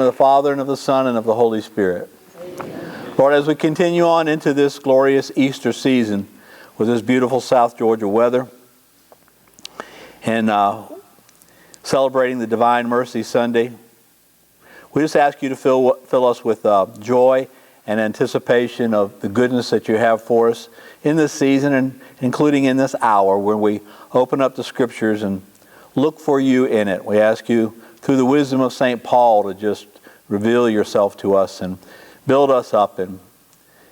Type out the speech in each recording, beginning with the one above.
Of the Father, and of the Son, and of the Holy Spirit. Amen. Lord, as we continue on into this glorious Easter season with this beautiful South Georgia weather and celebrating the Divine Mercy Sunday, we just ask you to fill us with joy and anticipation of the goodness that you have for us in this season, and including in this hour when we open up the Scriptures and look for you in it. We ask you through the wisdom of St. Paul to just reveal yourself to us and build us up and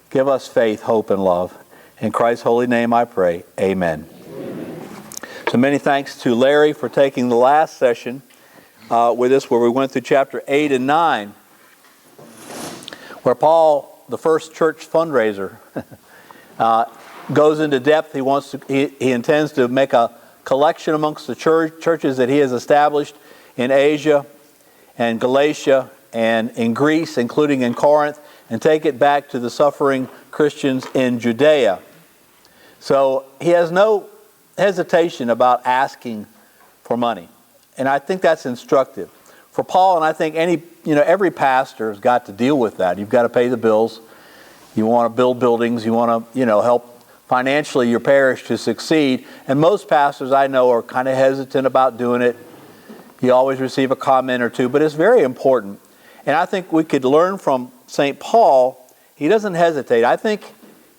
give us faith, hope, and love. In Christ's holy name I pray. Amen. Amen. So many thanks to Larry for taking the last session with us, where we went through chapter 8 and 9, where Paul, the first church fundraiser, goes into depth. He intends to make a collection amongst the churches that he has established in Asia and Galatia and in Greece, including in Corinth, and take it back to the suffering Christians in Judea. So he has no hesitation about asking for money. And I think that's instructive. For Paul, and I think every pastor has got to deal with that. You've got to pay the bills. You want to build buildings. You want to, help financially your parish to succeed. And most pastors I know are kind of hesitant about doing it. You always receive a comment or two, but it's very important. And I think we could learn from St. Paul. He doesn't hesitate. I think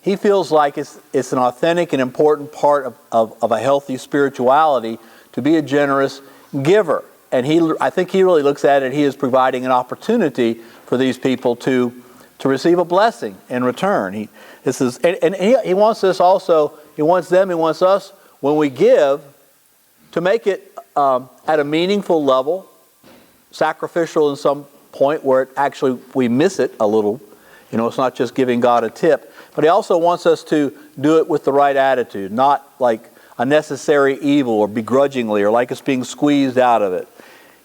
he feels like it's an authentic and important part of a healthy spirituality to be a generous giver. And I think he really looks at it, he is providing an opportunity for these people to receive a blessing in return. He wants this also, he wants us, when we give, to make it at a meaningful level, sacrificial in some point where we miss it a little. It's not just giving God a tip. But he also wants us to do it with the right attitude, not like a necessary evil or begrudgingly or like it's being squeezed out of it.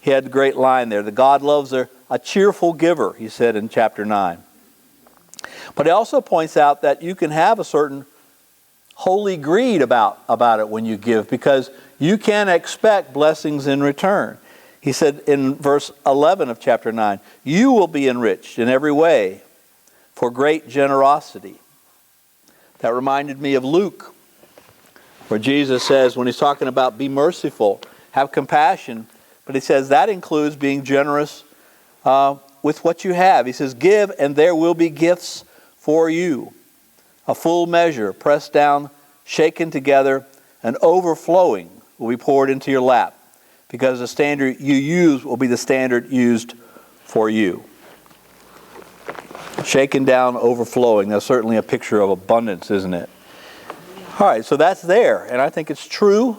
He had a great line there, that God loves a cheerful giver, he said in chapter 9. But he also points out that you can have a certain holy greed about it when you give, because you can expect blessings in return. He said in verse 11 of chapter 9, you will be enriched in every way for great generosity. That reminded me of Luke, where Jesus says, when he's talking about be merciful, have compassion, but he says that includes being generous with what you have. He says, give and there will be gifts for you. A full measure, pressed down, shaken together, and overflowing will be poured into your lap, because the standard you use will be the standard used for you. Shaken down, overflowing. That's certainly a picture of abundance, isn't it? All right, so that's there, and I think it's true.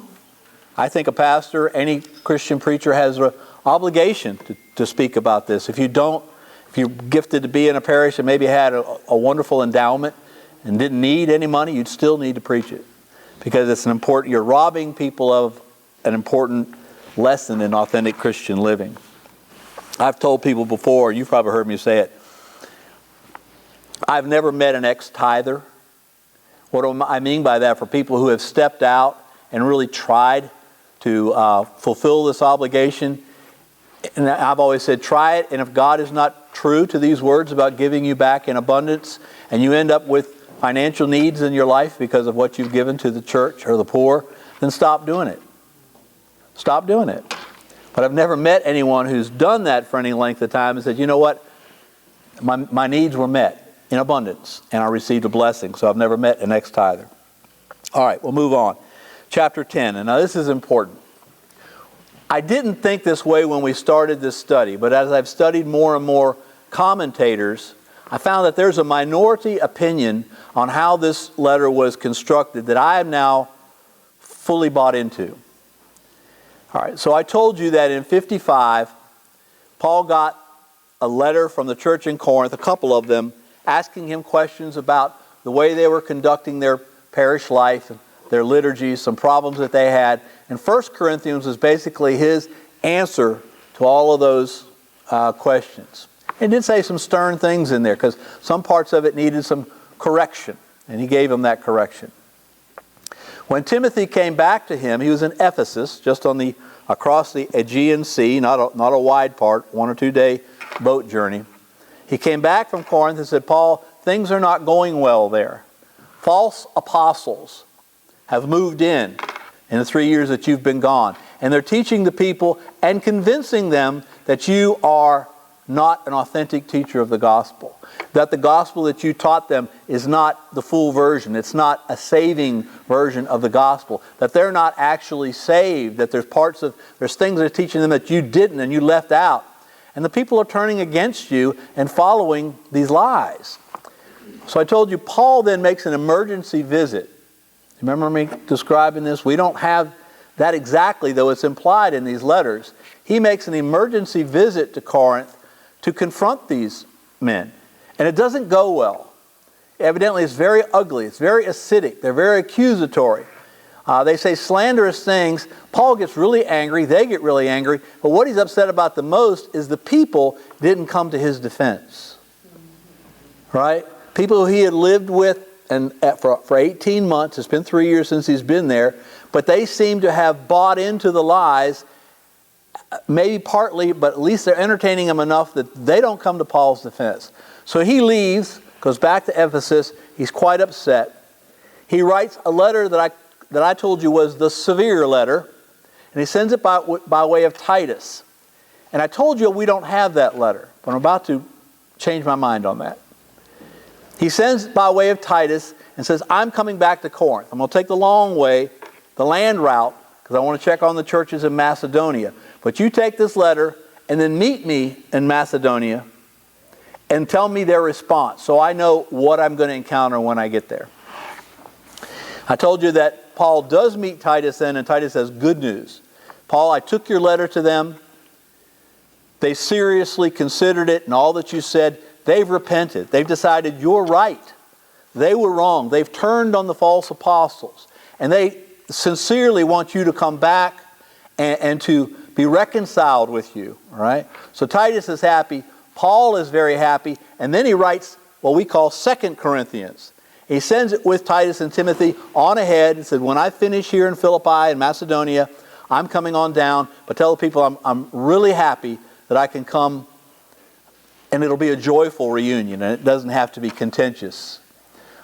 I think a pastor, any Christian preacher, has an obligation to speak about this. If you're gifted to be in a parish and maybe had a wonderful endowment and didn't need any money, you'd still need to preach it, because it's you're robbing people of an important lesson in authentic Christian living. I've told people before, you've probably heard me say it, I've never met an ex-tither. What do I mean by that? For people who have stepped out and really tried to fulfill this obligation. And I've always said, try it, and if God is not true to these words about giving you back in abundance, and you end up with financial needs in your life because of what you've given to the church or the poor, then stop doing it. Stop doing it. But I've never met anyone who's done that for any length of time and said, you know what, my needs were met in abundance, and I received a blessing. So I've never met an ex-tither. All right, we'll move on. Chapter 10, and now this is important. I didn't think this way when we started this study, but as I've studied more and more commentators, I found that there's a minority opinion on how this letter was constructed that I am now fully bought into. All right, so I told you that in 55, Paul got a letter from the church in Corinth, a couple of them, asking him questions about the way they were conducting their parish life, their liturgies, some problems that they had. And 1 Corinthians is basically his answer to all of those questions. It did say some stern things in there, because some parts of it needed some correction, and he gave him that correction. When Timothy came back to him, he was in Ephesus, just across the Aegean Sea, not a wide part, 1 or 2 day boat journey. He came back from Corinth and said, Paul, things are not going well there. False apostles have moved in the 3 years that you've been gone. And they're teaching the people and convincing them that you are not an authentic teacher of the gospel. That the gospel that you taught them is not the full version. It's not a saving version of the gospel. That they're not actually saved. That there's things they're teaching them that you didn't and you left out. And the people are turning against you and following these lies. So I told you, Paul then makes an emergency visit. Remember me describing this? We don't have that exactly, though it's implied in these letters. He makes an emergency visit to Corinth to confront these men. And it doesn't go well. Evidently, it's very ugly. It's very acidic. They're very accusatory. They say slanderous things. Paul gets really angry. They get really angry. But what he's upset about the most is the people didn't come to his defense. Right? People who he had lived with for 18 months. It's been 3 years since he's been there. But they seem to have bought into the lies. Maybe partly, but at least they're entertaining him enough that they don't come to Paul's defense. So he leaves, goes back to Ephesus. He's quite upset. He writes a letter that I told you was the severe letter, and he sends it by way of Titus. And I told you we don't have that letter, but I'm about to change my mind on that. He sends it by way of Titus and says, I'm coming back to Corinth. I'm going to take the long way, the land route, because I want to check on the churches in Macedonia. But you take this letter and then meet me in Macedonia and tell me their response so I know what I'm going to encounter when I get there. I told you that Paul does meet Titus then, and Titus has good news. Paul, I took your letter to them. They seriously considered it and all that you said. They've repented. They've decided you're right. They were wrong. They've turned on the false apostles. And they sincerely want you to come back and to be reconciled with you. All right? So Titus is happy. Paul is very happy. And then he writes what we call 2 Corinthians. He sends it with Titus and Timothy on ahead and said, when I finish here in Philippi and Macedonia, I'm coming on down. But tell the people I'm really happy that I can come, and it'll be a joyful reunion, and it doesn't have to be contentious.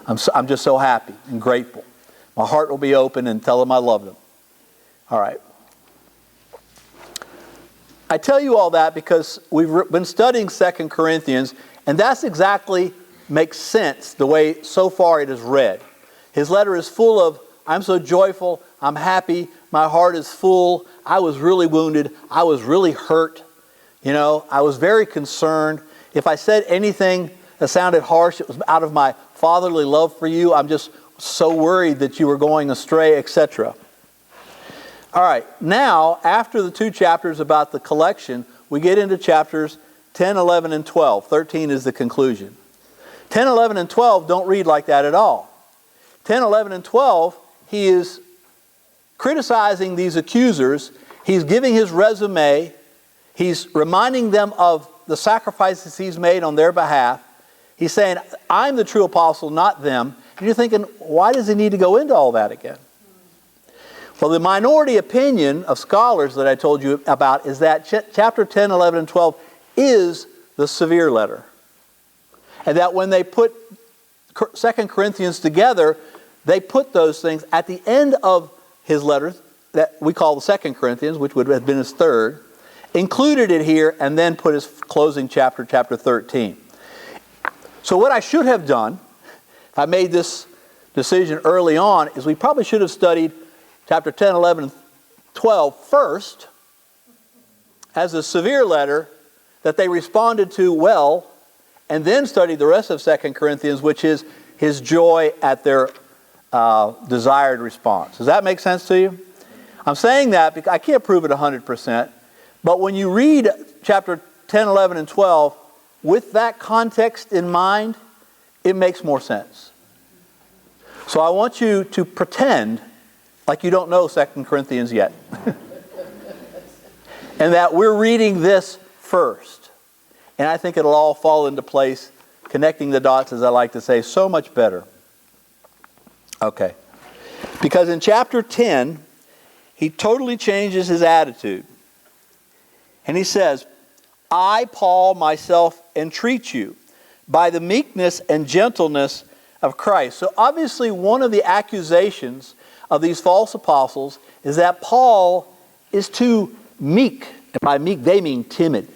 I'm just so happy and grateful. My heart will be open, and tell them I love them. All right. I tell you all that because we've been studying 2 Corinthians, and that's exactly makes sense the way so far it is read. His letter is full of, I'm so joyful, I'm happy, my heart is full, I was really wounded, I was really hurt, I was very concerned. If I said anything that sounded harsh, it was out of my fatherly love for you. I'm just so worried that you were going astray, etc. All right, now, after the 2 chapters about the collection, we get into chapters 10, 11, and 12. 13 is the conclusion. 10, 11, and 12 don't read like that at all. 10, 11, and 12, he is criticizing these accusers. He's giving his resume. He's reminding them of the sacrifices he's made on their behalf. He's saying, I'm the true apostle, not them. And you're thinking, why does he need to go into all that again? Well, the minority opinion of scholars that I told you about is that chapter 10, 11, and 12 is the severe letter. And that when they put 2 Corinthians together, they put those things at the end of his letters that we call the 2 Corinthians, which would have been his third, included it here, and then put his closing chapter, chapter 13. So what I should have done, if I made this decision early on, is we probably should have studied chapter 10, 11, and 12 first as a severe letter that they responded to well, and then studied the rest of 2 Corinthians, which is his joy at their desired response. Does that make sense to you? I'm saying that because I can't prove it 100%, but when you read chapter 10, 11, and 12, with that context in mind, it makes more sense. So I want you to pretend like you don't know 2 Corinthians yet. And that we're reading this first. And I think it'll all fall into place, connecting the dots, as I like to say, so much better. Okay. Because in chapter 10, he totally changes his attitude. And he says, I, Paul, myself entreat you, by the meekness and gentleness of Christ. So obviously one of the accusations of these false apostles is that Paul is too meek. And by meek, they mean timid.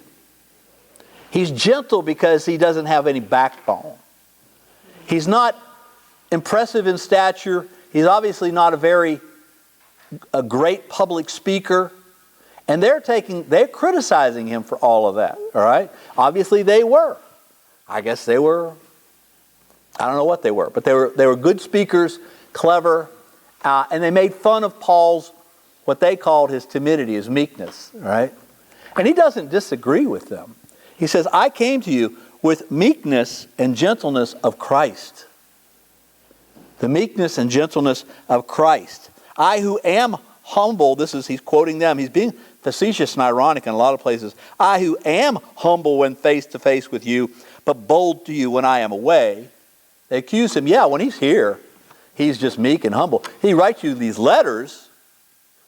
He's gentle because he doesn't have any backbone. He's not impressive in stature. He's obviously not a great public speaker. And they're criticizing him for all of that. All right? Obviously they were. I guess they were. I don't know what they were, but they were good speakers, clever, and they made fun of Paul's, what they called his timidity, his meekness. All right? And he doesn't disagree with them. He says, I came to you with meekness and gentleness of Christ. The meekness and gentleness of Christ. I who am humble, he's quoting them. He's being facetious and ironic in a lot of places. I who am humble when face to face with you, but bold to you when I am away. They accuse him, when he's here, he's just meek and humble. He writes you these letters,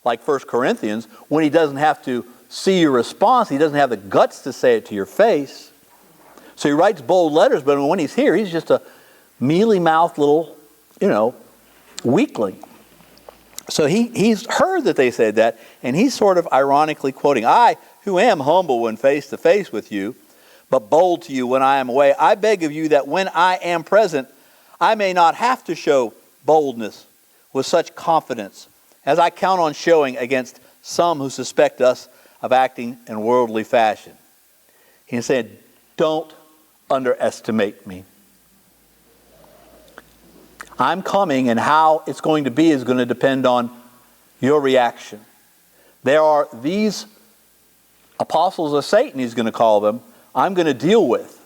like 1 Corinthians, when he doesn't have to see your response. He doesn't have the guts to say it to your face. So he writes bold letters, but when he's here, he's just a mealy-mouthed little, weakling. So he's heard that they said that, and he's sort of ironically quoting, I, who am humble when face to face with you, but bold to you when I am away, I beg of you that when I am present, I may not have to show boldness with such confidence as I count on showing against some who suspect us of acting in worldly fashion. He said, don't underestimate me. I'm coming, and how it's going to be is going to depend on your reaction. There are these apostles of Satan, he's going to call them, I'm going to deal with.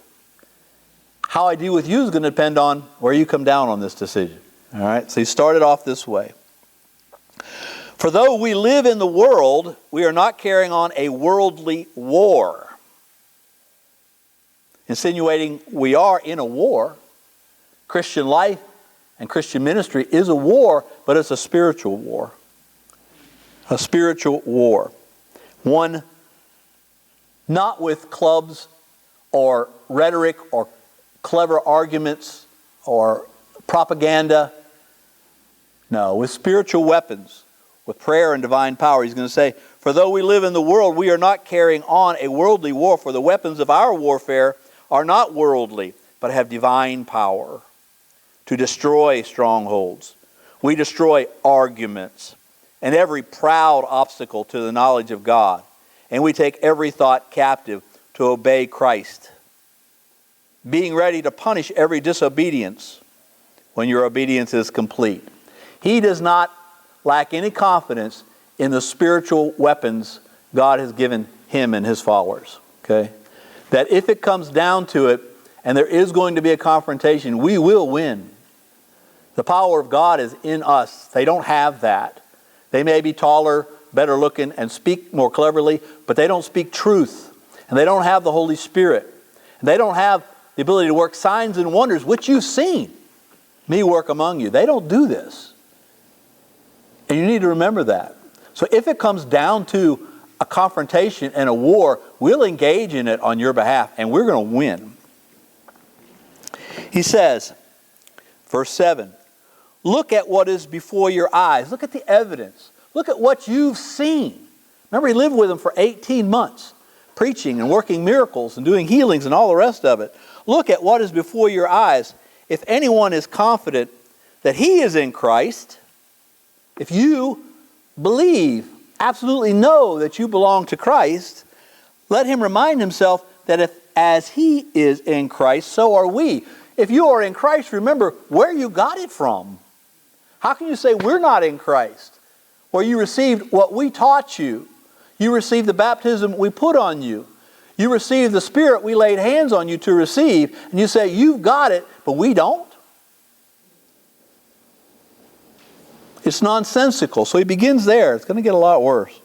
How I deal with you is going to depend on where you come down on this decision. All right? So he started off this way. For though we live in the world, we are not carrying on a worldly war. Insinuating we are in a war. Christian life and Christian ministry is a war, but it's a spiritual war. A spiritual war. One not with clubs or rhetoric or clever arguments or propaganda. No, with spiritual weapons, with prayer and divine power. He's going to say, for though we live in the world, we are not carrying on a worldly war, for the weapons of our warfare are not worldly, but have divine power to destroy strongholds. We destroy arguments and every proud obstacle to the knowledge of God. And we take every thought captive to obey Christ, being ready to punish every disobedience when your obedience is complete. He does not lack any confidence in the spiritual weapons God has given him and his followers. Okay? That if it comes down to it, and there is going to be a confrontation, we will win. The power of God is in us. They don't have that. They may be taller, better looking, and speak more cleverly, but they don't speak truth. And they don't have the Holy Spirit. And they don't have the ability to work signs and wonders, which you've seen me work among you. They don't do this. And you need to remember that. So if it comes down to a confrontation and a war, we'll engage in it on your behalf, and we're going to win. He says, verse 7, look at what is before your eyes. Look at the evidence. Look at what you've seen. Remember, he lived with them for 18 months, preaching and working miracles and doing healings and all the rest of it. Look at what is before your eyes. If anyone is confident that he is in Christ, if you believe, absolutely know that you belong to Christ, let him remind himself that if as he is in Christ, so are we. If you are in Christ, remember where you got it from. How can you say we're not in Christ? Well, you received what we taught you. You received the baptism we put on you. You received the Spirit we laid hands on you to receive. And you say, you've got it, but we don't. It's nonsensical. So he begins there. It's going to get a lot worse.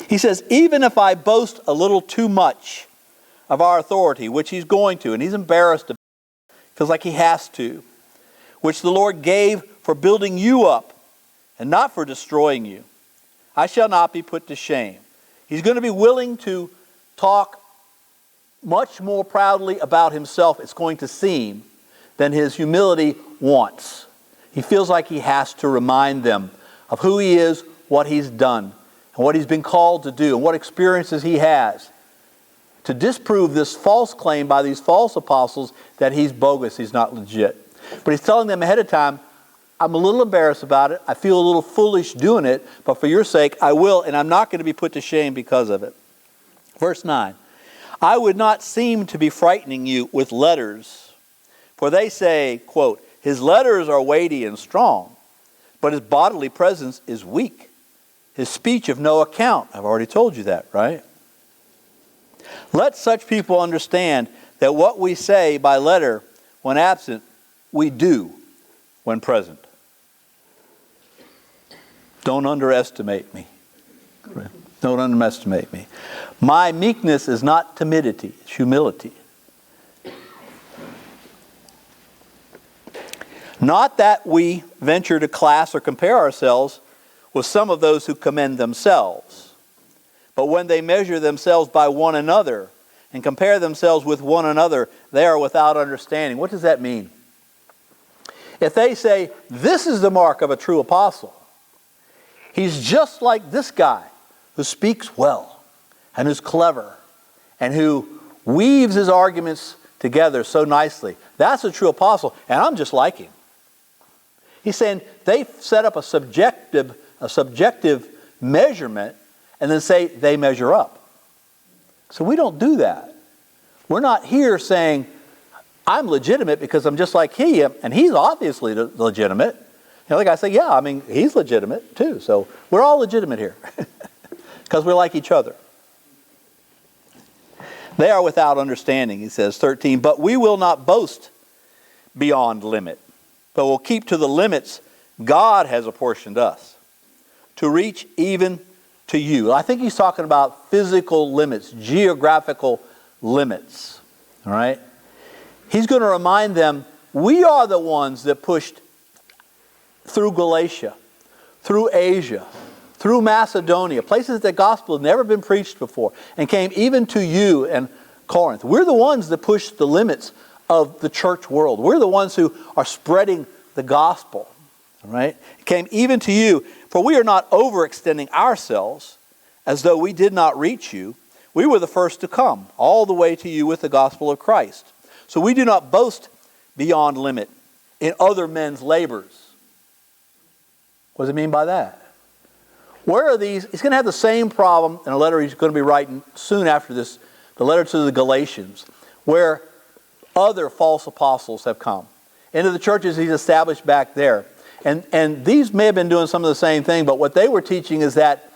He says, even if I boast a little too much of our authority, which he's going to, and he's embarrassed about it, feels like he has to, which the Lord gave for building you up and not for destroying you, I shall not be put to shame. He's going to be willing to talk much more proudly about himself, it's going to seem, than his humility wants. He feels like he has to remind them of who he is, what he's done, and what he's been called to do, and what experiences he has, to disprove this false claim by these false apostles that he's bogus, he's not legit. But he's telling them ahead of time, I'm a little embarrassed about it, I feel a little foolish doing it, but for your sake I will, and I'm not going to be put to shame because of it. Verse 9, I would not seem to be frightening you with letters, for they say, quote, his letters are weighty and strong, but his bodily presence is weak. His speech of no account. I've already told you that, right? Let such people understand that what we say by letter when absent, we do when present. Don't underestimate me. Don't underestimate me. My meekness is not timidity, it's humility. Not that we venture to class or compare ourselves with some of those who commend themselves, but when they measure themselves by one another and compare themselves with one another, they are without understanding. What does that mean? If they say, this is the mark of a true apostle, he's just like this guy who speaks well and who's clever and who weaves his arguments together so nicely. That's a true apostle, and I'm just like him. He's saying they set up a subjective measurement and then say they measure up. So we don't do that. We're not here saying, I'm legitimate because I'm just like he, and he's obviously legitimate. You know, the guy say, yeah, I mean, he's legitimate too. So we're all legitimate here because we're like each other. They are without understanding, he says, 13, but we will not boast beyond limit, but will keep to the limits God has apportioned us to reach even to you. I think he's talking about physical limits, geographical limits. All right? He's going to remind them, we are the ones that pushed through Galatia, through Asia, through Macedonia, places that the gospel had never been preached before, and came even to you and Corinth. We're the ones that pushed the limits of the church world. We're the ones who are spreading the gospel. All right? It came even to you, for we are not overextending ourselves as though we did not reach you. We were the first to come all the way to you with the gospel of Christ. So we do not boast beyond limit in other men's labors. What does it mean by that? Where are these? He's going to have the same problem in a letter he's going to be writing soon after this, the letter to the Galatians, where other false apostles have come into the churches he's established back there. And these may have been doing some of the same thing, but what they were teaching is that,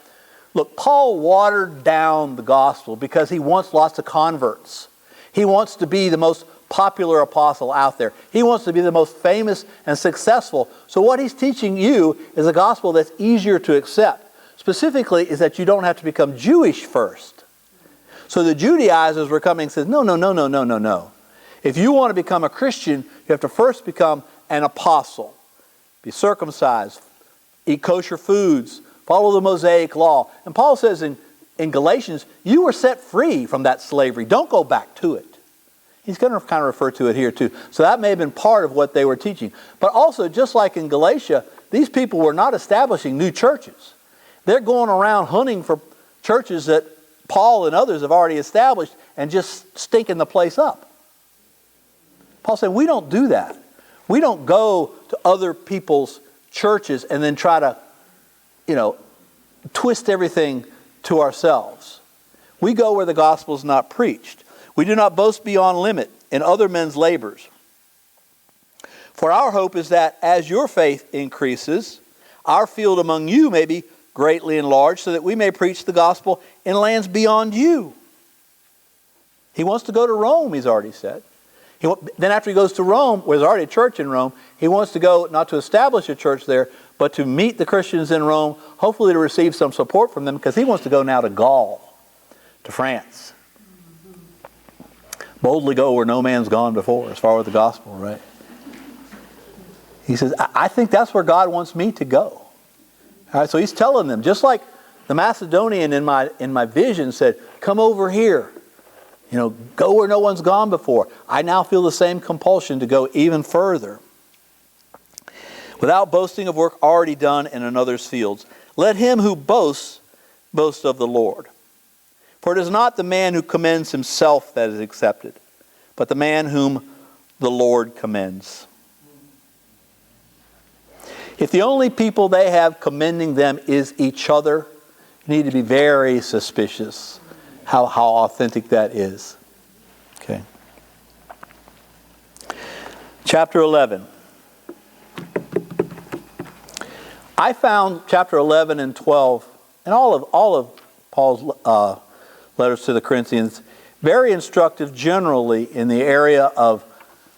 look, Paul watered down the gospel because he wants lots of converts. He wants to be the most popular apostle out there. He wants to be the most famous and successful. So what he's teaching you is a gospel that's easier to accept. Specifically is that you don't have to become Jewish first. So the Judaizers were coming and said, no. If you want to become a Christian, you have to first become an apostle. Be circumcised, eat kosher foods, follow the Mosaic law. And Paul says in Galatians, you were set free from that slavery. Don't go back to it. He's going to kind of refer to it here too. So that may have been part of what they were teaching. But also, just like in Galatia, these people were not establishing new churches. They're going around hunting for churches that Paul and others have already established and just stinking the place up. Paul said, we don't do that. We don't go to other people's churches and then try to, twist everything to ourselves. We go where the gospel is not preached. We do not boast beyond limit in other men's labors. For our hope is that as your faith increases, our field among you may be greatly enlarged, so that we may preach the gospel in lands beyond you. He wants to go to Rome, he's already said. Then after he goes to Rome, where there's already a church in Rome, he wants to go not to establish a church there, but to meet the Christians in Rome, hopefully to receive some support from them, because he wants to go now to Gaul, to France. Boldly go where no man's gone before, as far as the gospel, right? He says, I think that's where God wants me to go. All right, so he's telling them, just like the Macedonian in my vision said, come over here. Go where no one's gone before. I now feel the same compulsion to go even further. Without boasting of work already done in another's fields, let him who boasts, boast of the Lord. For it is not the man who commends himself that is accepted, but the man whom the Lord commends. If the only people they have commending them is each other, you need to be very suspicious how authentic that is. Okay. Chapter 11. I found chapter 11 and 12 and all of Paul's letters to the Corinthians very instructive generally in the area of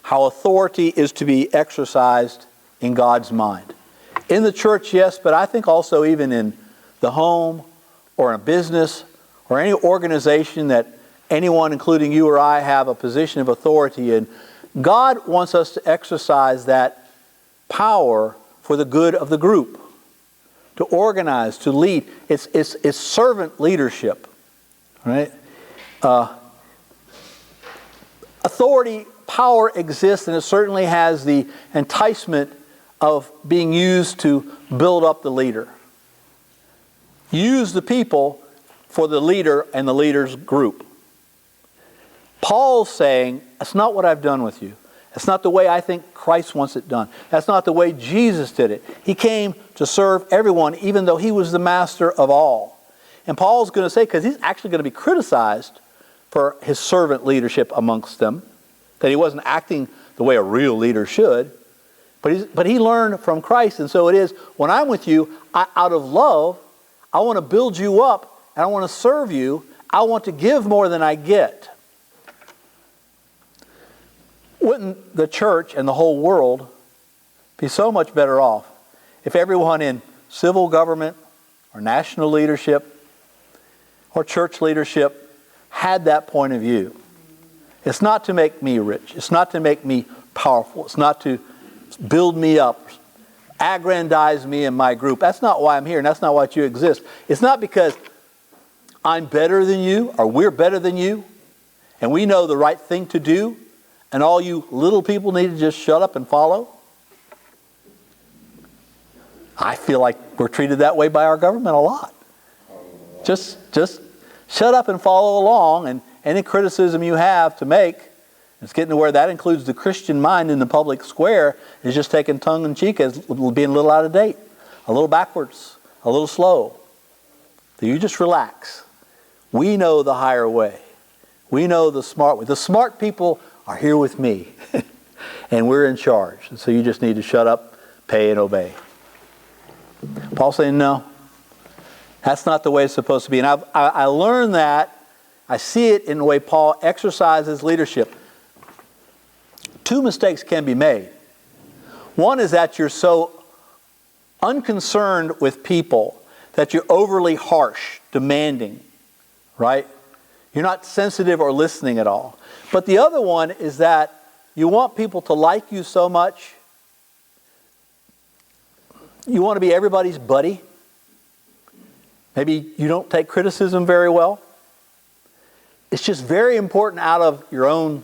how authority is to be exercised in God's mind. In the church, yes, but I think also even in the home or in a business or any organization that anyone, including you or I, have a position of authority in. God wants us to exercise that power for the good of the group, to organize, to lead. It's servant leadership, right? Authority, power exists, and it certainly has the enticement of being used to build up the leader. Use the people for the leader and the leader's group. Paul's saying, that's not what I've done with you. That's not the way I think Christ wants it done. That's not the way Jesus did it. He came to serve everyone, even though he was the master of all. And Paul's going to say, because he's actually going to be criticized for his servant leadership amongst them, that he wasn't acting the way a real leader should. But he learned from Christ, and so it is, when I'm with you, out of love, I want to build you up, and I want to serve you. I want to give more than I get. Wouldn't the church and the whole world be so much better off if everyone in civil government or national leadership or church leadership had that point of view? It's not to make me rich. It's not to make me powerful. It's not to build me up, aggrandize me and my group. That's not why I'm here, and that's not why you exist. It's not because I'm better than you or we're better than you and we know the right thing to do and all you little people need to just shut up and follow. I feel like we're treated that way by our government a lot. Just shut up and follow along, and any criticism you have to make, it's getting to where that includes the Christian mind in the public square, is just taken tongue-in-cheek as being a little out of date, a little backwards, a little slow. So you just relax. We know the higher way. We know the smart way. The smart people are here with me, and we're in charge. And so you just need to shut up, pay, and obey. Paul's saying, no, that's not the way it's supposed to be. And I learned that. I see it in the way Paul exercises leadership. Two mistakes can be made. One is that you're so unconcerned with people that you're overly harsh, demanding, right? You're not sensitive or listening at all. But the other one is that you want people to like you so much. You want to be everybody's buddy. Maybe you don't take criticism very well. It's just very important out of your own,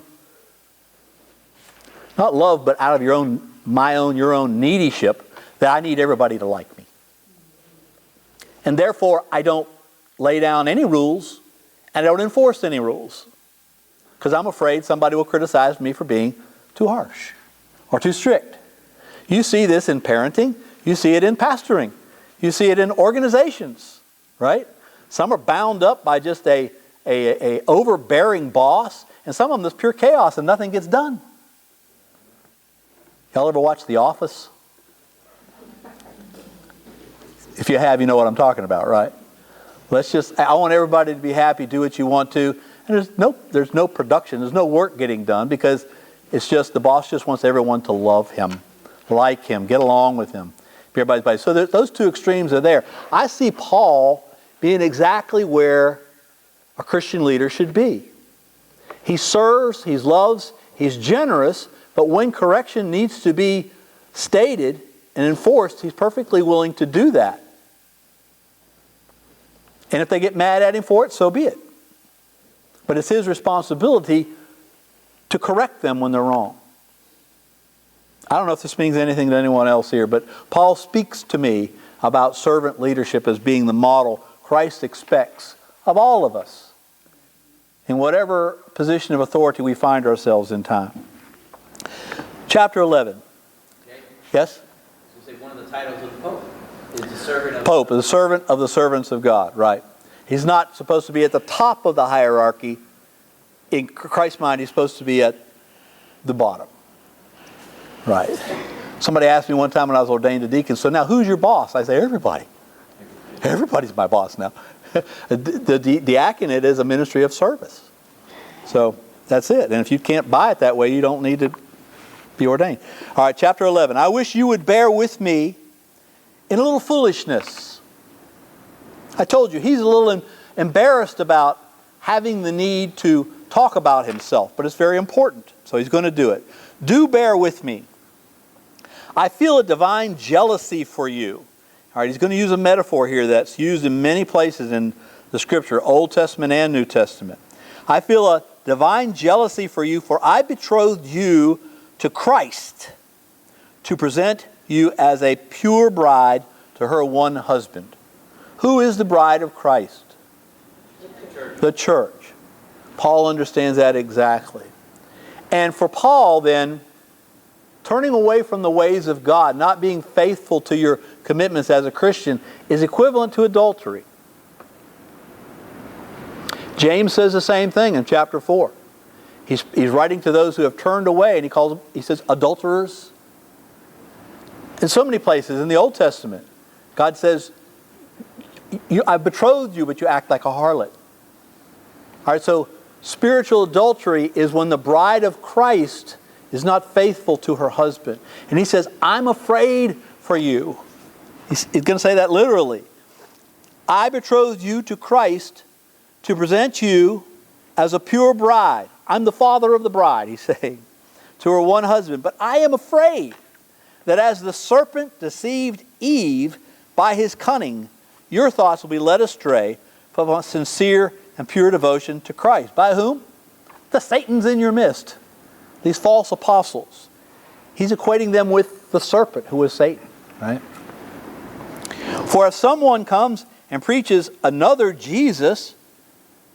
not love, but out of your own needyship, that I need everybody to like me. And therefore, I don't lay down any rules, and I don't enforce any rules. Because I'm afraid somebody will criticize me for being too harsh or too strict. You see this in parenting. You see it in pastoring. You see it in organizations, right? Some are bound up by just a overbearing boss, and some of them is pure chaos and nothing gets done. Y'all ever watch The Office? If you have, you know what I'm talking about, right? I want everybody to be happy, do what you want to. And there's no production, there's no work getting done, because it's just the boss just wants everyone to love him, like him, get along with him, be everybody's buddy. So those two extremes are there. I see Paul being exactly where a Christian leader should be. He serves, he loves, he's generous, but when correction needs to be stated and enforced, he's perfectly willing to do that. And if they get mad at him for it, so be it. But it's his responsibility to correct them when they're wrong. I don't know if this means anything to anyone else here, but Paul speaks to me about servant leadership as being the model Christ expects of all of us in whatever position of authority we find ourselves in time. Chapter 11. Okay. Yes? So say one of the titles of the Pope is the servant of Pope is the servant of the servants of God, right. He's not supposed to be at the top of the hierarchy. In Christ's mind, he's supposed to be at the bottom. Right. Somebody asked me one time when I was ordained a deacon, so now who's your boss? I say, everybody. Everybody's my boss now. The diaconate is a ministry of service. So that's it. And if you can't buy it that way, you don't need to be ordained. All right, chapter 11. I wish you would bear with me in a little foolishness. I told you, he's a little embarrassed about having the need to talk about himself, but it's very important, so he's going to do it. Do bear with me. I feel a divine jealousy for you. All right, he's going to use a metaphor here that's used in many places in the Scripture, Old Testament and New Testament. I feel a divine jealousy for you, for I betrothed you to Christ to present you as a pure bride to her one husband. Who is the bride of Christ? the church. The church. Paul understands that exactly. And for Paul then, turning away from the ways of God, not being faithful to your commitments as a Christian, is equivalent to adultery. James says the same thing in chapter 4. He's writing to those who have turned away, and he says adulterers. In so many places in the Old Testament, God says, I betrothed you, but you act like a harlot. All right, so spiritual adultery is when the bride of Christ is not faithful to her husband. And he says, I'm afraid for you. He's going to say that literally. I betrothed you to Christ to present you as a pure bride. I'm the father of the bride, he's saying, to her one husband. But I am afraid that as the serpent deceived Eve by his cunning, your thoughts will be led astray from a sincere and pure devotion to Christ. By whom? The Satan's in your midst. These false apostles. He's equating them with the serpent, who is Satan. Right? For if someone comes and preaches another Jesus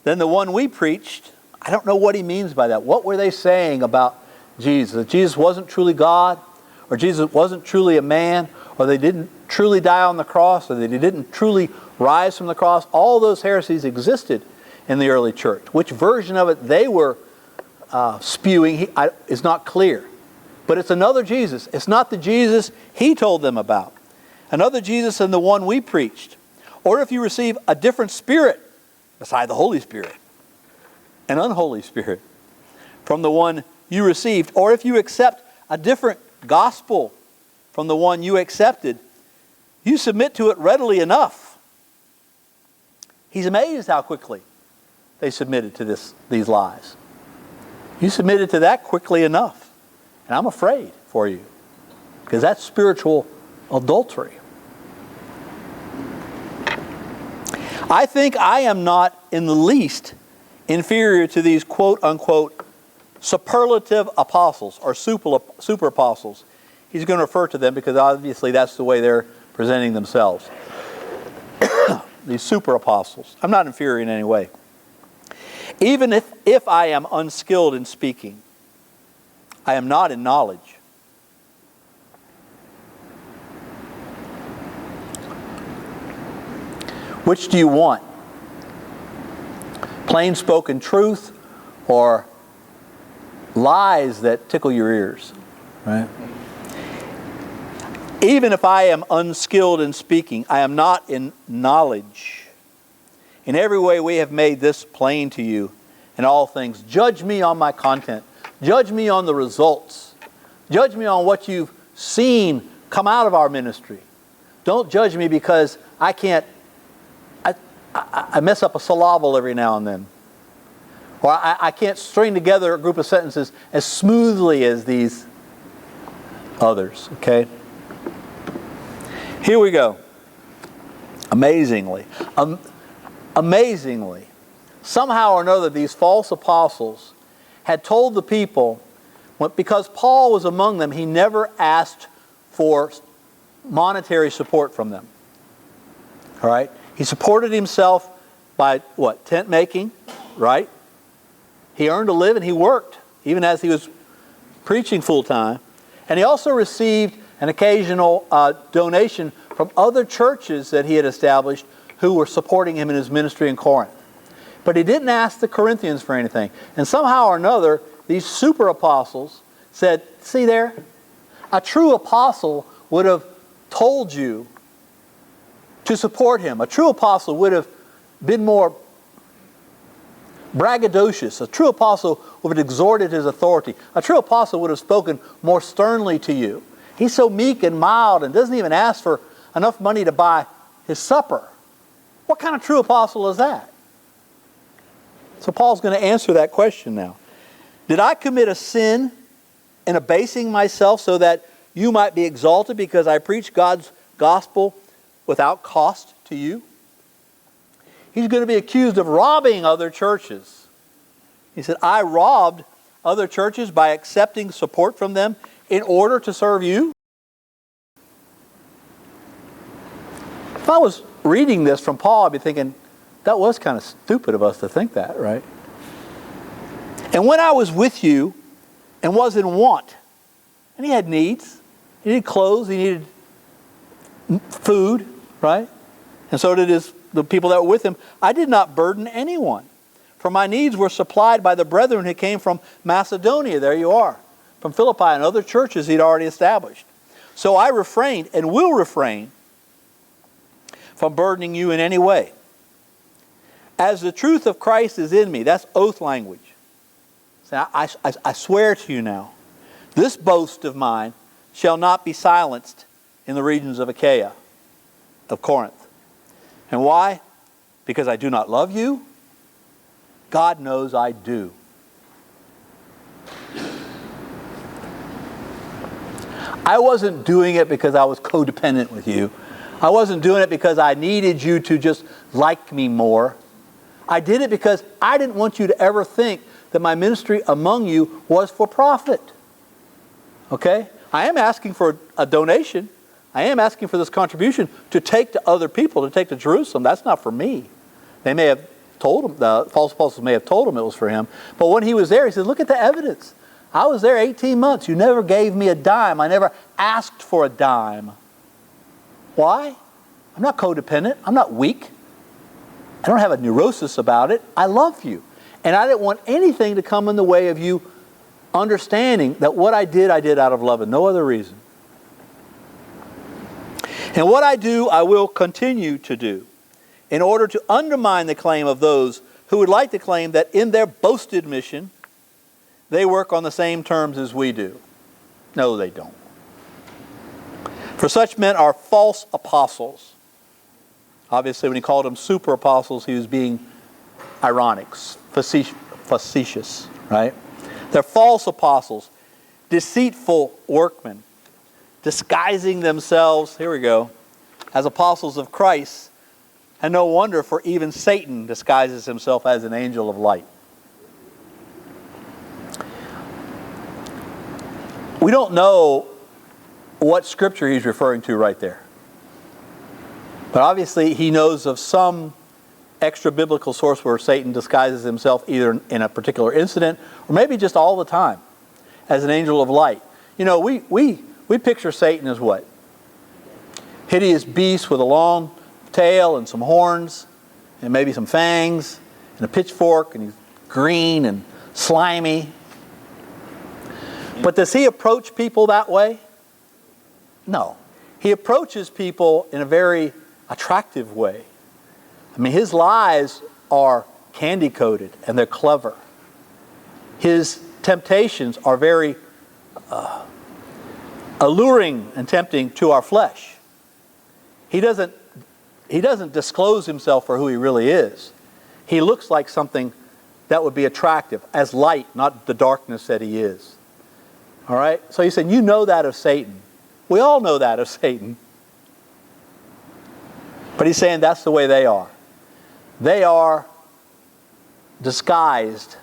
than the one we preached, I don't know what he means by that. What were they saying about Jesus? That Jesus wasn't truly God, or Jesus wasn't truly a man, or they didn't truly die on the cross, or they didn't truly rise from the cross. All those heresies existed in the early church. Which version of it they were spewing is not clear. But it's another Jesus. It's not the Jesus he told them about. Another Jesus than the one we preached. Or if you receive a different spirit beside the Holy Spirit, an unholy spirit, from the one you received, or if you accept a different gospel from the one you accepted, you submit to it readily enough. He's amazed how quickly they submitted to these lies. You submitted to that quickly enough. And I'm afraid for you, because that's spiritual adultery. I think I am not in the least inferior to these quote-unquote superlative apostles or super apostles. He's going to refer to them because obviously that's the way they're presenting themselves. These super apostles. I'm not inferior in any way. Even if I am unskilled in speaking, I am not in knowledge. Which do you want? Plain spoken truth or lies that tickle your ears? Right? Even if I am unskilled in speaking, I am not in knowledge. In every way we have made this plain to you in all things. Judge me on my content. Judge me on the results. Judge me on what you've seen come out of our ministry. Don't judge me because I mess up a syllable every now and then. Or I can't string together a group of sentences as smoothly as these others. Okay? Here we go. Amazingly, somehow or another these false apostles had told the people, because Paul was among them, he never asked for monetary support from them. All right? He supported himself by what? Tent making, right? He earned a living, he worked, even as he was preaching full time. And he also received an occasional donation from other churches that he had established who were supporting him in his ministry in Corinth. But he didn't ask the Corinthians for anything. And somehow or another, these super apostles said, see there, a true apostle would have told you to support him. A true apostle would have been more braggadocious. A true apostle would have exhorted his authority. A true apostle would have spoken more sternly to you. He's so meek and mild and doesn't even ask for enough money to buy his supper. What kind of true apostle is that? So Paul's going to answer that question now. Did I commit a sin in abasing myself so that you might be exalted because I preach God's gospel without cost to you? He's going to be accused of robbing other churches. He said, I robbed other churches by accepting support from them in order to serve you? If I was reading this from Paul, I'd be thinking, that was kind of stupid of us to think that, right? And when I was with you and was in want, and he had needs, he needed clothes, he needed food, right? And so did the people that were with him. I did not burden anyone, for my needs were supplied by the brethren who came from Macedonia. There you are. From Philippi and other churches he'd already established. So I refrained and will refrain from burdening you in any way. As the truth of Christ is in me, that's oath language. So I swear to you now, this boast of mine shall not be silenced in the regions of Achaia, of Corinth. And why? Because I do not love you? God knows I do. I wasn't doing it because I was codependent with you. I wasn't doing it because I needed you to just like me more. I did it because I didn't want you to ever think that my ministry among you was for profit. Okay? I am asking for a donation. I am asking for this contribution to take to other people, to take to Jerusalem. That's not for me. They may have told him, the false apostles may have told him it was for him. But when he was there, he said, look at the evidence. I was there 18 months. You never gave me a dime. I never asked for a dime. Why? I'm not codependent. I'm not weak. I don't have a neurosis about it. I love you. And I didn't want anything to come in the way of you understanding that what I did out of love and no other reason. And what I do, I will continue to do in order to undermine the claim of those who would like to claim that in their boasted mission, they work on the same terms as we do. No, they don't. For such men are false apostles. Obviously, when he called them super apostles, he was being ironic, facetious, right? They're false apostles, deceitful workmen, disguising themselves, here we go, as apostles of Christ. And no wonder, for even Satan disguises himself as an angel of light. We don't know what scripture he's referring to right there. But obviously he knows of some extra biblical source where Satan disguises himself either in a particular incident or maybe just all the time as an angel of light. You know, we picture Satan as what? Hideous beast with a long tail and some horns and maybe some fangs and a pitchfork, and he's green and slimy. But does he approach people that way? No. He approaches people in a very attractive way. I mean, his lies are candy-coated and they're clever. His temptations are very alluring and tempting to our flesh. He doesn't disclose himself for who he really is. He looks like something that would be attractive as light, not the darkness that he is. All right? So he said, you know that of Satan. We all know that of Satan. But he's saying that's the way they are. They are disguised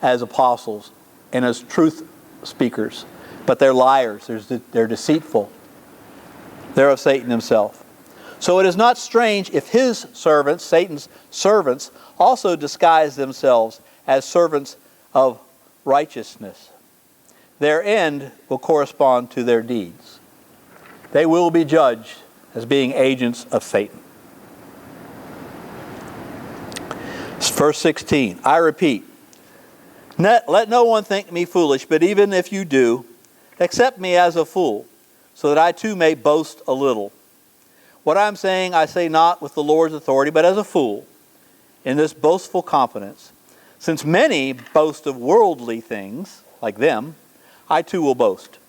as apostles and as truth speakers, but they're liars. They're deceitful. They're of Satan himself. So it is not strange if his servants, Satan's servants, also disguise themselves as servants of righteousness. Their end will correspond to their deeds. They will be judged as being agents of Satan. Verse 16, I repeat, let no one think me foolish, but even if you do, accept me as a fool, so that I too may boast a little. What I'm saying, I say not with the Lord's authority, but as a fool, in this boastful confidence. Since many boast of worldly things, like them, I too will boast.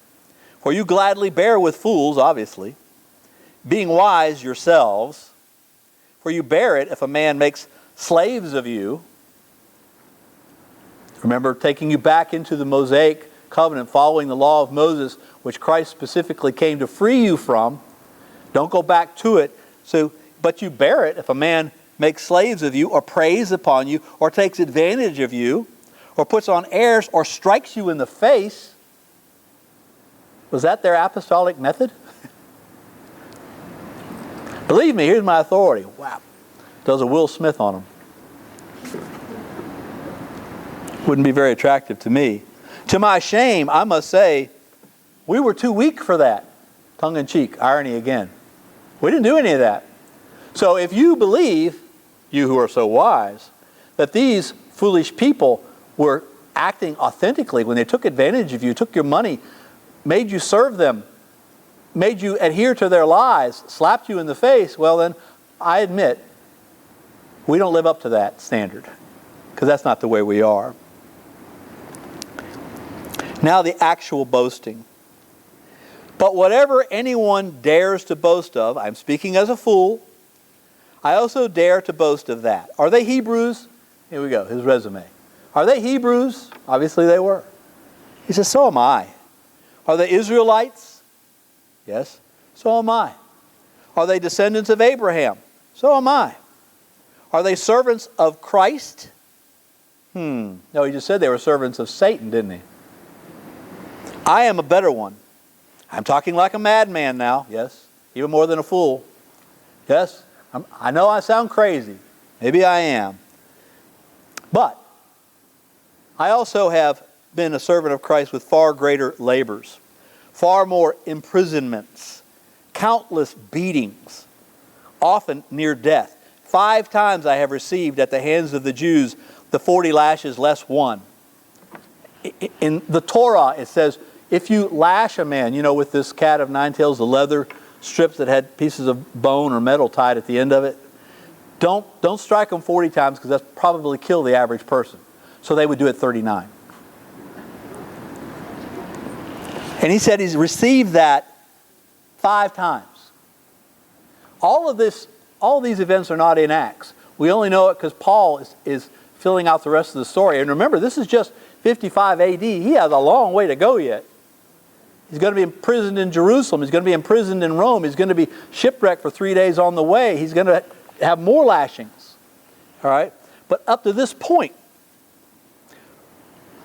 For you gladly bear with fools, obviously, being wise yourselves. For you bear it if a man makes slaves of you. Remember, taking you back into the Mosaic covenant, following the law of Moses, which Christ specifically came to free you from. Don't go back to it. But you bear it if a man makes slaves of you, or preys upon you, or takes advantage of you, or puts on airs, or strikes you in the face. Was that their apostolic method? Believe me, here's my authority. Wow. Does a Will Smith on them. Wouldn't be very attractive to me. To my shame, I must say, we were too weak for that. Tongue in cheek, irony again. We didn't do any of that. So if you believe, you who are so wise, that these foolish people were acting authentically when they took advantage of you, took your money, made you serve them, made you adhere to their lies, slapped you in the face, well then, I admit, we don't live up to that standard, because that's not the way we are. Now the actual boasting. But whatever anyone dares to boast of, I'm speaking as a fool, I also dare to boast of that. Are they Hebrews? Here we go, his resume. Are they Hebrews? Obviously they were. He says, so am I. Are they Israelites? Yes, so am I. Are they descendants of Abraham? So am I. Are they servants of Christ? No, he just said they were servants of Satan, didn't he? I am a better one. I'm talking like a madman now, yes, even more than a fool. Yes, I know I sound crazy. Maybe I am. But I also have been a servant of Christ with far greater labors, far more imprisonments, countless beatings, often near death. 5 times I have received at the hands of the Jews the 40 lashes less one. In the Torah it says, if you lash a man, with this cat of 9 tails, the leather strips that had pieces of bone or metal tied at the end of it, don't strike them 40 times, because that's probably kill the average person. So they would do it 39. And he said he's received that 5 times. All of these events are not in Acts. We only know it because Paul is filling out the rest of the story. And remember, this is just 55 AD. He has a long way to go yet. He's going to be imprisoned in Jerusalem. He's going to be imprisoned in Rome. He's going to be shipwrecked for 3 days on the way. He's going to have more lashings. All right? But up to this point,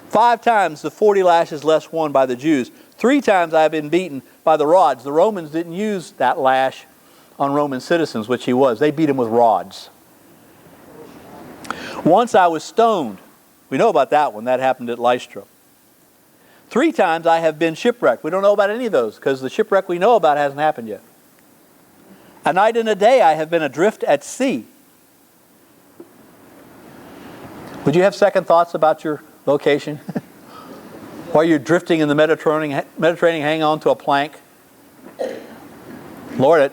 5 times the 40 lashes less one by the Jews. 3 times I have been beaten by the rods. The Romans didn't use that lash on Roman citizens, which he was. They beat him with rods. Once I was stoned. We know about that one. That happened at Lystra. 3 times I have been shipwrecked. We don't know about any of those, because the shipwreck we know about hasn't happened yet. A night and a day I have been adrift at sea. Would you have second thoughts about your vocation? While you're drifting in the Mediterranean, hang on to a plank. Lord,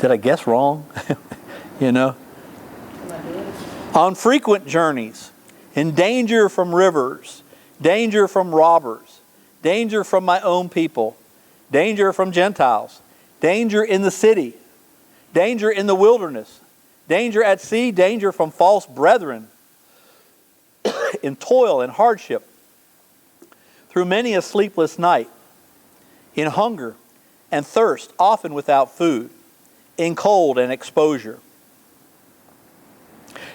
did I guess wrong? On frequent journeys, in danger from rivers, danger from robbers, danger from my own people, danger from Gentiles, danger in the city, danger in the wilderness, danger at sea, danger from false brethren, in toil and hardship, through many a sleepless night, in hunger and thirst, often without food, in cold and exposure.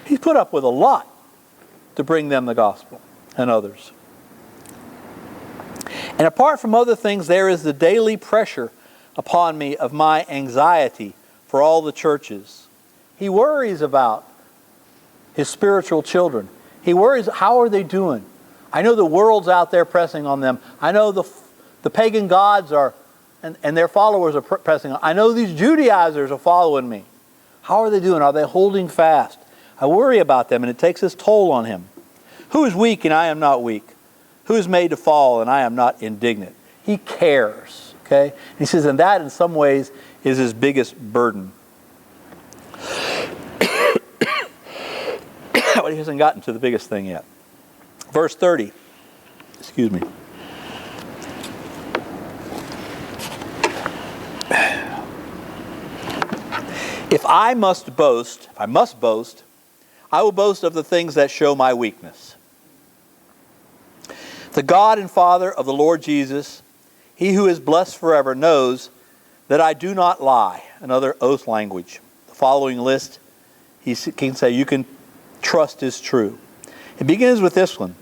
He's put up with a lot. to bring them the gospel and others. And apart from other things, there is the daily pressure upon me of my anxiety for all the churches. He worries about his spiritual children. He worries, how are they doing? I know the world's out there pressing on them. I know the pagan gods are, and their followers are pressing on. I know these Judaizers are following me. How are they doing? Are they holding fast? I worry about them, and it takes its toll on him. Who is weak and I am not weak? Who is made to fall and I am not indignant? He cares, okay? And he says, and that in some ways is his biggest burden. But he hasn't gotten to the biggest thing yet. Verse 30. Excuse me. If I must boast, I will boast of the things that show my weakness. The God and Father of the Lord Jesus, He who is blessed forever, knows that I do not lie. Another oath language. The following list, he can say, you can trust is true. It begins with this one.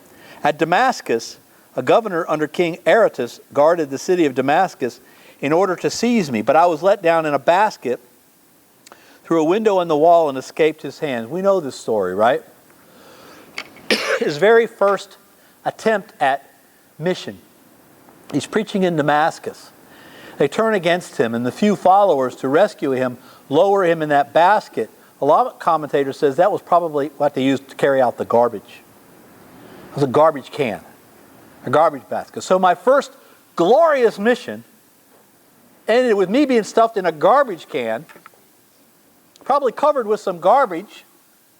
At Damascus, a governor under King Aretas guarded the city of Damascus in order to seize me, but I was let down in a basket through a window in the wall and escaped his hands. We know this story, right? His very first attempt at mission. He's preaching in Damascus. They turn against him, and the few followers to rescue him lower him in that basket. A lot of commentators says that was probably what they used to carry out the garbage. It was a garbage can, a garbage basket. So my first glorious mission ended with me being stuffed in a garbage can, probably covered with some garbage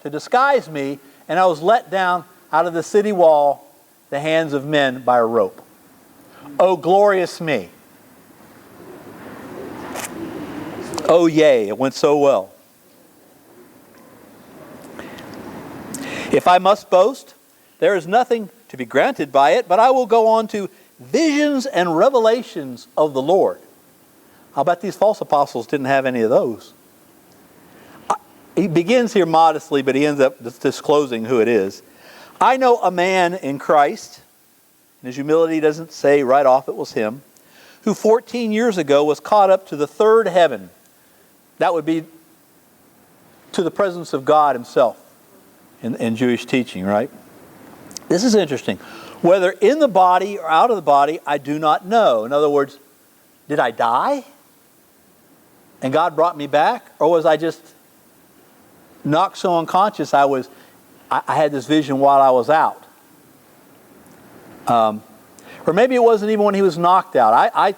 to disguise me, and I was let down out of the city wall, the hands of men by a rope. Oh, glorious me. Oh, yay, it went so well. If I must boast, there is nothing to be granted by it, but I will go on to visions and revelations of the Lord. I'll bet these false apostles didn't have any of those. He begins here modestly, but he ends up disclosing who it is. I know a man in Christ, and his humility doesn't say right off it was him, who 14 years ago was caught up to the third heaven. That would be to the presence of God himself in Jewish teaching, right? This is interesting. Whether in the body or out of the body, I do not know. In other words, did I die? And God brought me back? Or was I just knocked so unconscious I had this vision while I was out? Or maybe it wasn't even when he was knocked out. I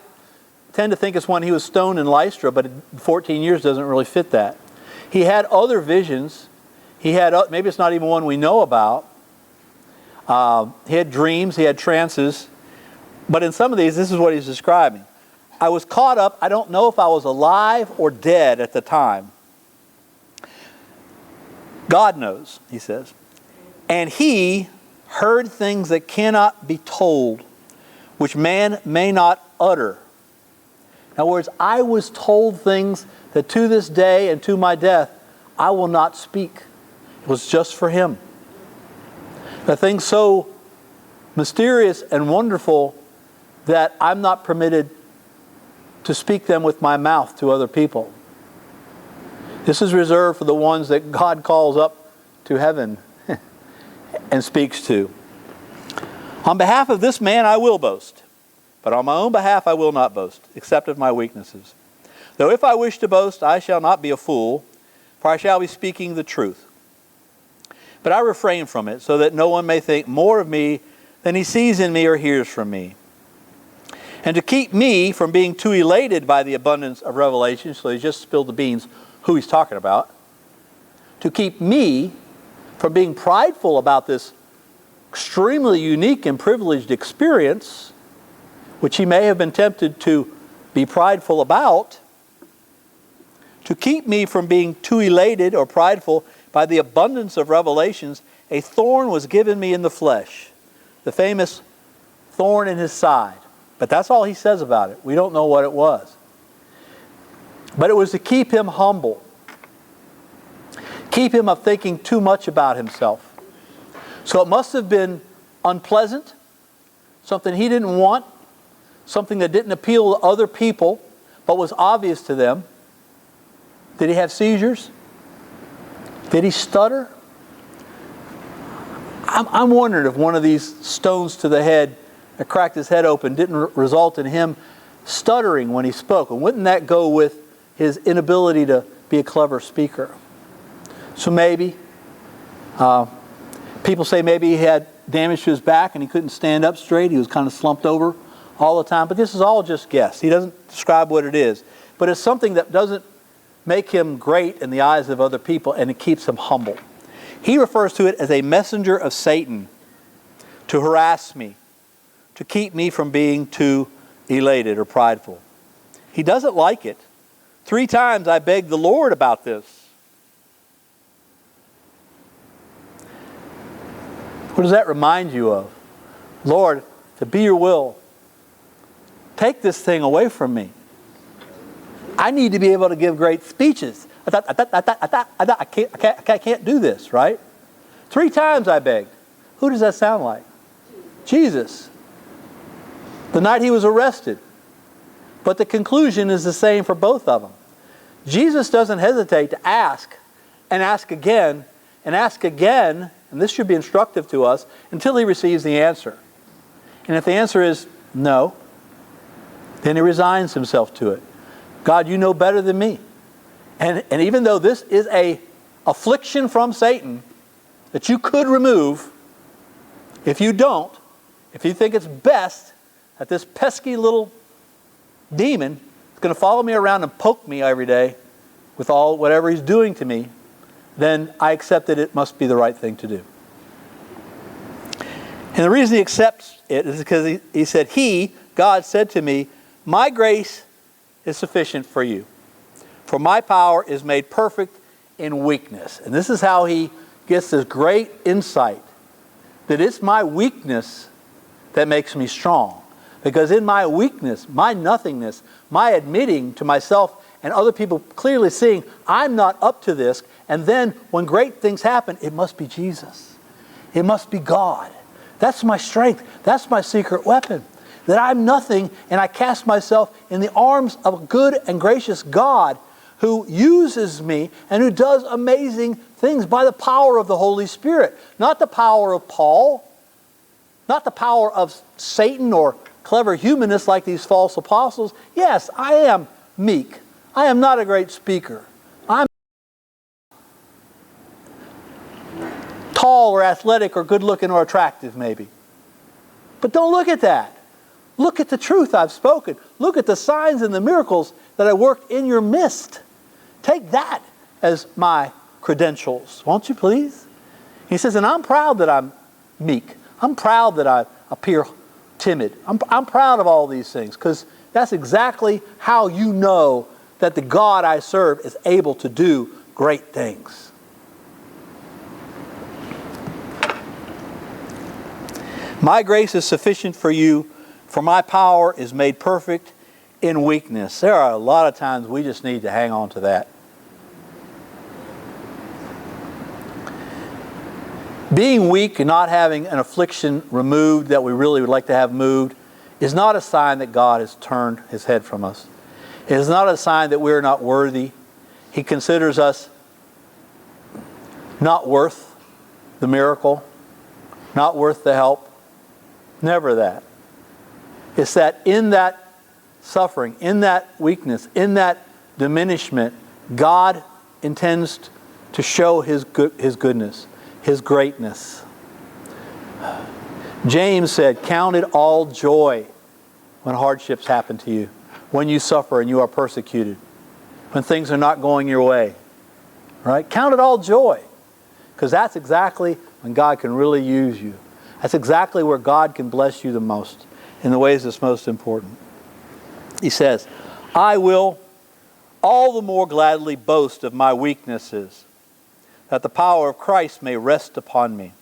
tend to think it's when he was stoned in Lystra, but 14 years doesn't really fit that. He had other visions. He had, maybe it's not even one we know about. He had dreams, he had trances. But in some of these, this is what he's describing. I was caught up. I don't know if I was alive or dead at the time. God knows, he says. And he heard things that cannot be told, which man may not utter. In other words, I was told things that to this day and to my death, I will not speak. It was just for him. The things so mysterious and wonderful that I'm not permitted to speak them with my mouth to other people. This is reserved for the ones that God calls up to heaven and speaks to. On behalf of this man I will boast, but on my own behalf I will not boast, except of my weaknesses. Though if I wish to boast, I shall not be a fool, for I shall be speaking the truth. But I refrain from it, so that no one may think more of me than he sees in me or hears from me. And to keep me from being too elated by the abundance of revelation, so he just spilled the beans who he's talking about, to keep me from being prideful about this extremely unique and privileged experience, which he may have been tempted to be prideful about, to keep me from being too elated or prideful by the abundance of revelations, a thorn was given me in the flesh, the famous thorn in his side. But that's all he says about it. We don't know what it was. But it was to keep him humble, keep him of thinking too much about himself, So it must have been unpleasant, something he didn't want, something that didn't appeal to other people, but was obvious to them. Did he have seizures? Did he stutter? I'm wondering if one of these stones to the head that cracked his head open didn't result in him stuttering when he spoke. And wouldn't that go with his inability to be a clever speaker? So maybe, people say maybe he had damage to his back and he couldn't stand up straight. He was kind of slumped over all the time. But this is all just guess. He doesn't describe what it is. But it's something that doesn't make him great in the eyes of other people, and it keeps him humble. He refers to it as a messenger of Satan to harass me, to keep me from being too elated or prideful. He doesn't like it. 3 times I begged the Lord about this. What does that remind you of? Lord, to be your will, take this thing away from me. I need to be able to give great speeches. I can't do this, right? 3 times I begged. Who does that sound like? Jesus. The night he was arrested. But the conclusion is the same for both of them. Jesus doesn't hesitate to ask and ask again and ask again, and this should be instructive to us, until he receives the answer. And if the answer is no, then he resigns himself to it. God, you know better than me. And even though this is a affliction from Satan that you could remove, if you don't, if you think it's best that this pesky little demon is going to follow me around and poke me every day with all whatever he's doing to me, then I accept that it must be the right thing to do. And the reason he accepts it is because he said, God said to me, my grace is sufficient for you. For my power is made perfect in weakness. And this is how he gets this great insight, that it's my weakness that makes me strong. Because in my weakness, my nothingness, my admitting to myself and other people clearly seeing I'm not up to this, and then when great things happen, it must be Jesus. It must be God. That's my strength. That's my secret weapon. That I'm nothing, and I cast myself in the arms of a good and gracious God who uses me and who does amazing things by the power of the Holy Spirit. Not the power of Paul, not the power of Satan or clever humanists like these false apostles. Yes, I am meek. I am not a great speaker. I'm tall or athletic or good looking or attractive maybe. But don't look at that. Look at the truth I've spoken. Look at the signs and the miracles that I worked in your midst. Take that as my credentials, won't you please? He says, and I'm proud that I'm meek. I'm proud that I appear timid. I'm proud of all these things because that's exactly how you know that the God I serve is able to do great things. My grace is sufficient for you, for my power is made perfect in weakness. There are a lot of times we just need to hang on to that. Being weak and not having an affliction removed that we really would like to have moved is not a sign that God has turned his head from us. It is not a sign that we're not worthy. He considers us not worth the miracle, not worth the help. Never that. It's that in that suffering, in that weakness, in that diminishment, God intends to show his goodness, his greatness. James said, count it all joy when hardships happen to you, when you suffer and you are persecuted, when things are not going your way. Right? Count it all joy, because that's exactly when God can really use you. That's exactly where God can bless you the most, in the ways that's most important. He says, I will all the more gladly boast of my weaknesses, that the power of Christ may rest upon me.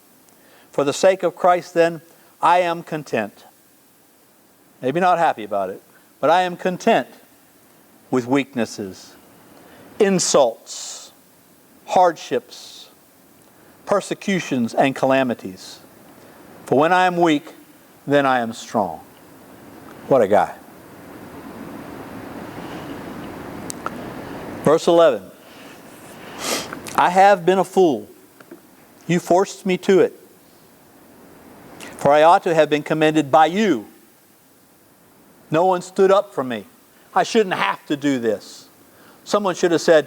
For the sake of Christ, then, I am content. Maybe not happy about it, but I am content with weaknesses, insults, hardships, persecutions and calamities. For when I am weak, then I am strong. What a guy. Verse 11. I have been a fool. You forced me to it. For I ought to have been commended by you. No one stood up for me. I shouldn't have to do this. Someone should have said,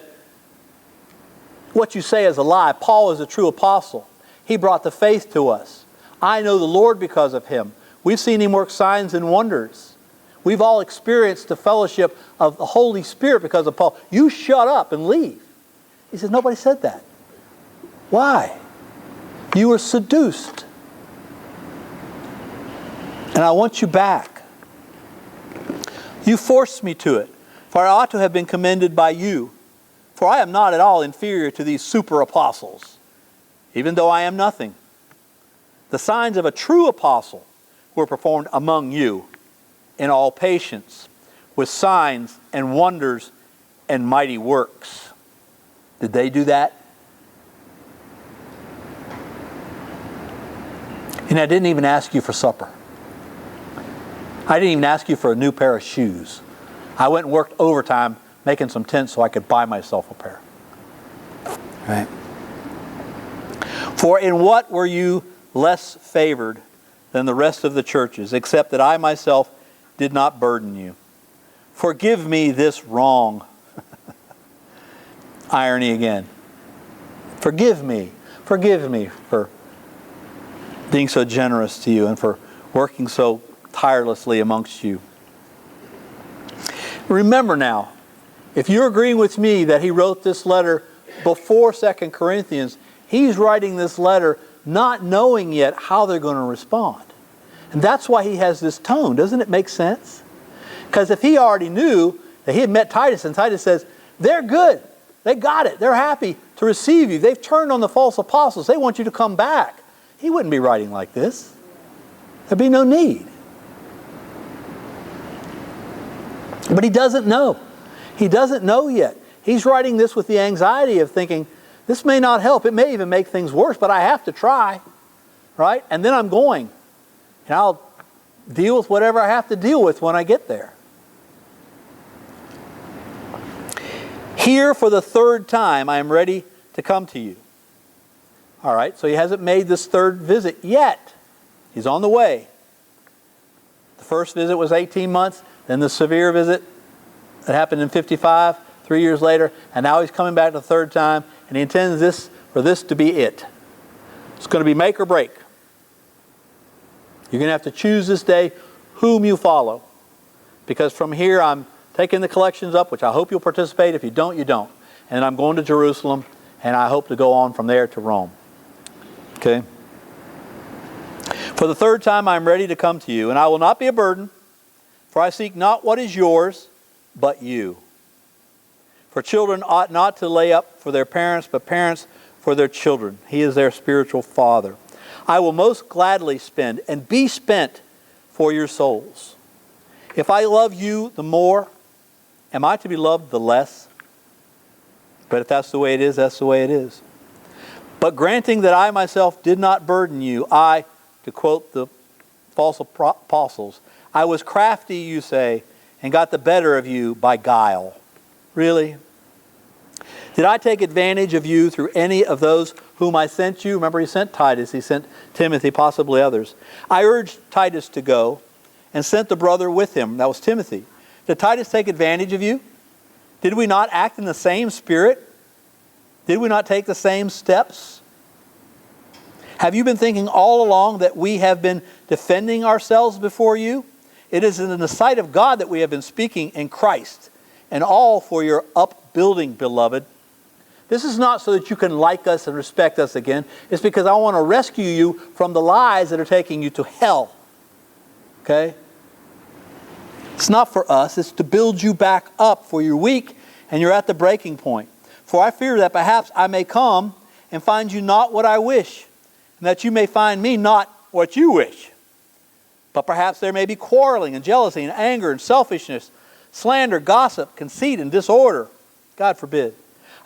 what you say is a lie. Paul is a true apostle. He brought the faith to us. I know the Lord because of him. We've seen him work signs and wonders. We've all experienced the fellowship of the Holy Spirit because of Paul. You shut up and leave. He says, nobody said that. Why? You were seduced. And I want you back. You forced me to it, for I ought to have been commended by you. For I am not at all inferior to these super apostles, even though I am nothing. The signs of a true apostle were performed among you in all patience, with signs and wonders and mighty works. Did they do that? And I didn't even ask you for supper. I didn't even ask you for a new pair of shoes. I went and worked overtime making some tents so I could buy myself a pair. Right? For in what were you less favored than the rest of the churches, except that I myself did not burden you? Forgive me this wrong. Irony again. Forgive me. Forgive me for being so generous to you and for working so tirelessly amongst you. Remember now, if you're agreeing with me that he wrote this letter before 2 Corinthians, he's writing this letter not knowing yet how they're going to respond. And that's why he has this tone. Doesn't it make sense? Because if he already knew that he had met Titus, and Titus says, they're good. They got it. They're happy to receive you. They've turned on the false apostles. They want you to come back. He wouldn't be writing like this. There'd be no need. But he doesn't know. He doesn't know yet. He's writing this with the anxiety of thinking, this may not help. It may even make things worse, but I have to try. Right? And then I'm going. And I'll deal with whatever I have to deal with when I get there. Here for the third time I am ready to come to you. All right, so he hasn't made this third visit yet. He's on the way. The first visit was 18 months, then the severe visit that happened in 55, 3 years later, and now he's coming back the third time, and he intends for this to be it. It's going to be make or break. You're going to have to choose this day whom you follow. Because from here I'm taking the collections up, which I hope you'll participate. If you don't, you don't. And then I'm going to Jerusalem, and I hope to go on from there to Rome. Okay? For the third time I am ready to come to you, and I will not be a burden, for I seek not what is yours, but you. For children ought not to lay up for their parents, but parents for their children. He is their spiritual father. I will most gladly spend and be spent for your souls. If I love you the more, am I to be loved the less? But if that's the way it is, that's the way it is. But granting that I myself did not burden you, I, to quote the false apostles, I was crafty, you say, and got the better of you by guile. Really? Did I take advantage of you through any of those whom I sent you? Remember, he sent Titus, he sent Timothy, possibly others. I urged Titus to go and sent the brother with him. That was Timothy. Did Titus take advantage of you? Did we not act in the same spirit? Did we not take the same steps? Have you been thinking all along that we have been defending ourselves before you? It is in the sight of God that we have been speaking in Christ, and all for your upbuilding, beloved. This is not so that you can like us and respect us again. It's because I want to rescue you from the lies that are taking you to hell. Okay? It's not for us. It's to build you back up, for you're weak and you're at the breaking point. For I fear that perhaps I may come and find you not what I wish, and that you may find me not what you wish. But perhaps there may be quarreling and jealousy and anger and selfishness, slander, gossip, conceit, and disorder. God forbid.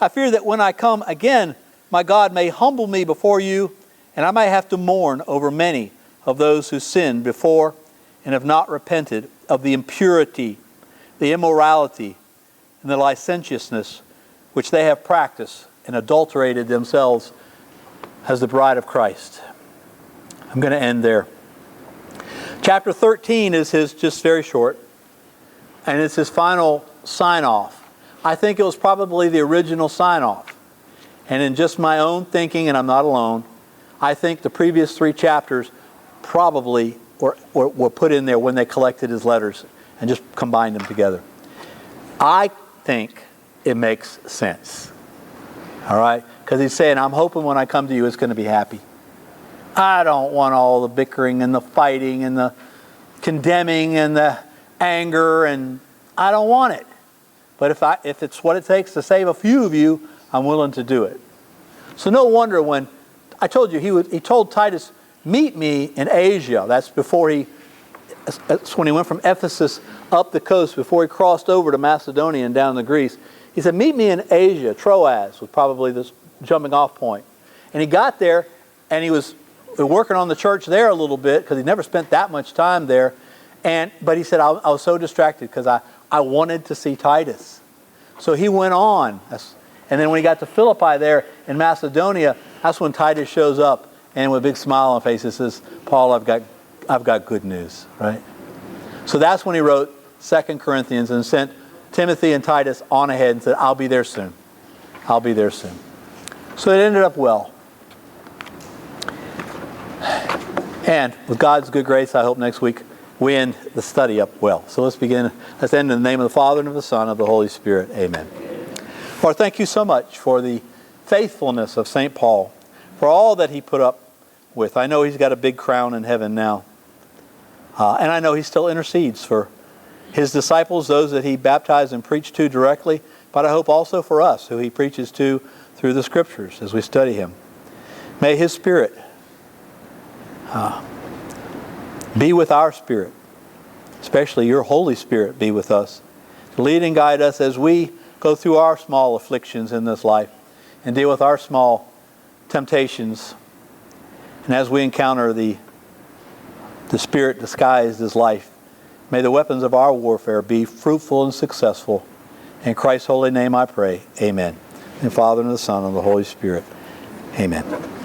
I fear that when I come again, my God may humble me before you, and I may have to mourn over many of those who sinned before and have not repented of the impurity, the immorality, and the licentiousness which they have practiced and adulterated themselves as the bride of Christ. I'm going to end there. Chapter 13 is his, just very short, and it's his final sign-off. I think it was probably the original sign-off. And in just my own thinking, and I'm not alone, I think the previous 3 chapters probably were put in there when they collected his letters and just combined them together. I think it makes sense. All right? Because he's saying, I'm hoping when I come to you, it's going to be happy. I don't want all the bickering and the fighting and the condemning and the anger, and I don't want it. But if it's what it takes to save a few of you, I'm willing to do it. So no wonder when I told you he told Titus, meet me in Asia. That's when he went from Ephesus up the coast, before he crossed over to Macedonia and down to Greece. He said, meet me in Asia. Troas was probably this jumping off point. And he got there, and he was working on the church there a little bit, because he never spent that much time there. But he said, I was so distracted because I wanted to see Titus. So he went on. And then when he got to Philippi there in Macedonia, that's when Titus shows up, and with a big smile on his face, he says, Paul, I've got good news, right? So that's when he wrote 2 Corinthians and sent Timothy and Titus on ahead and said, I'll be there soon. I'll be there soon. So it ended up well. And with God's good grace, I hope next week we end the study up well. So let's begin. Let's end in the name of the Father, and of the Son, and of the Holy Spirit. Amen. Lord, thank you so much for the faithfulness of St. Paul, for all that he put up with. I know he's got a big crown in heaven now. And I know he still intercedes for his disciples, those that he baptized and preached to directly, but I hope also for us, who he preaches to through the Scriptures as we study him. May his Spirit be with our spirit, especially your Holy Spirit be with us, to lead and guide us as we go through our small afflictions in this life and deal with our small temptations, and as we encounter the Spirit disguised as life. May the weapons of our warfare be fruitful and successful. In Christ's holy name I pray. Amen. In the Father, and the Son, and the Holy Spirit. Amen.